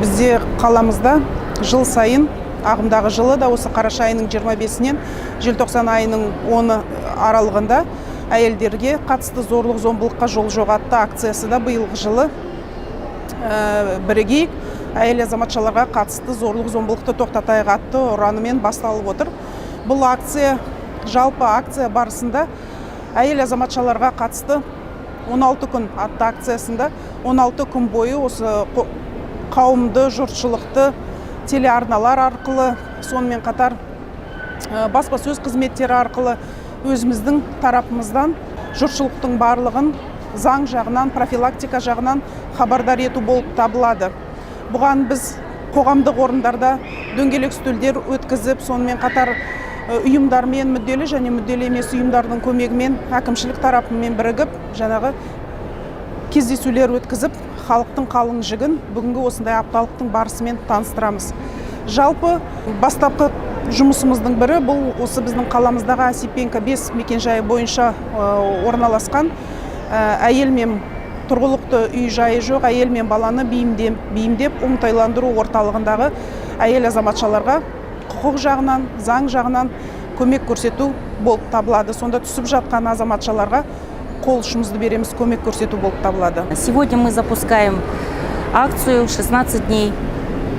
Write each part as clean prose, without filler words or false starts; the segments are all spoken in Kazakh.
Бізде қаламызда жыл сайын, ағымдағы жылы да осы қараша айының 25-нен желтоқсан айының 10 аралығында әйелдерге қатысты зорлық зомбылыққа жол жоқ атты акциясы да биылғы жылы бірегей әйел азаматшаларға қатысты зорлық зомбылықты тоқтатайық атты ұранымен басталып отыр. Бұл акция, жалпы акция барысында әйел азаматшаларға қатысты 16 күн атты акциясында 16 күн бойы осы қауымды, жұртшылықты телеарналар арқылы, сонымен қатар баспасөз қызметтері арқылы өзіміздің тарапымыздан жұртшылықтың барлығын заң жағынан, профилактика жағынан хабардар ету болып табылады. Бұған біз қоғамдық орындарда дөңгелек үстелдер өткізіп, сонымен қатар ұйымдармен, мүдделі және мүдделі емес ұйымдардың көмегімен, әкімшілік тарапымен бірігіп, жаңағы кездесулер өткізіп, халықтың қалың жігін бүгінгі осындай апталықтың барысымен таныстырамыз. Жалпы бастапқы жұмысымыздың бірі бұл осы біздің қаламыздағы Осипенко 5 мекенжайы бойынша орналасқан әйел мен тұрғылықты үй жайы жоқ әйел мен баланы бейімдеп оңтайландыру орталығындағы әйел азаматшаларға құқық жағынан, заң жағынан көмек көрсету болып табылады. Сонда түсіп жатқан азаматшаларға қол ұшымызды береміз, көмек көрсету болып табылады. Сегодня мы запускаем акцию 16 дней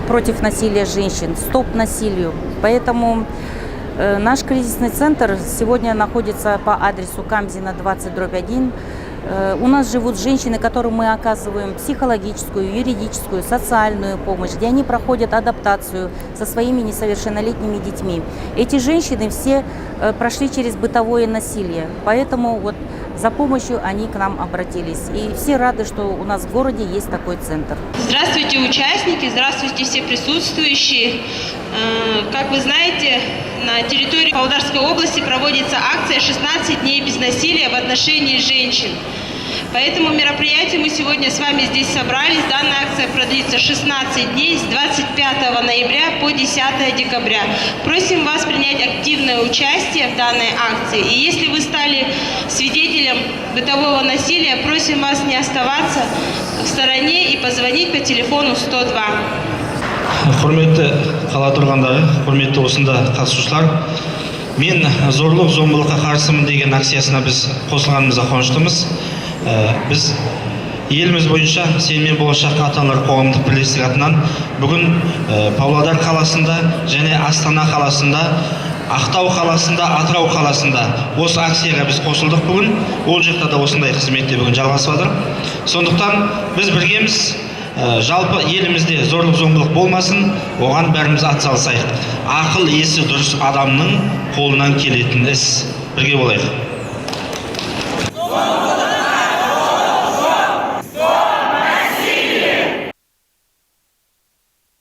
против насилия женщин, стоп насилию. Поэтому наш кризисный центр сегодня находится по адресу Камзина 20/1. У нас живут женщины, которым мы оказываем психологическую, юридическую, социальную помощь, где они проходят адаптацию со своими несовершеннолетними детьми. Эти женщины все прошли через бытовое насилие, поэтому вот за помощью они к нам обратились. И все рады, что у нас в городе есть такой центр. Здравствуйте, участники, здравствуйте, все присутствующие. Как вы знаете, на территории Павлодарской области проводится акция «16 дней без насилия в отношении женщин». По этому мероприятию мы сегодня с вами здесь собрались. Данная акция продлится 16 дней с 25 ноября по 10 декабря. Просим вас принять активное участие в данной акции. И если вы стали свидетелем бытового насилия, просим вас не оставаться в стороне и позвонить по телефону 102. Құрметті қала тұрғындары, құрметті осында қатысушылар, мен зорлық зомбылыққа қарсымын деген акциясына біз қосылғанымызға қуаныштымыз. Біз еліміз бойынша сенім болашақ ата-аналар қоғамдық бірлестігі атынан бүгін Павлодар қаласында және Астана қаласында, Ақтау қаласында, Атырау қаласында осы акцияға біз қосылдық бүгін. Ол жақта да осындай қызметте бүгін жалғасып жатыр. Сондықтан біз біргеміз. Жалпы елімізде зорлық зомбылық болмасын, оған бәріміз атсалысайық. Ақыл есі дұрыс адамның қолынан келетін іс. Бірге болайық.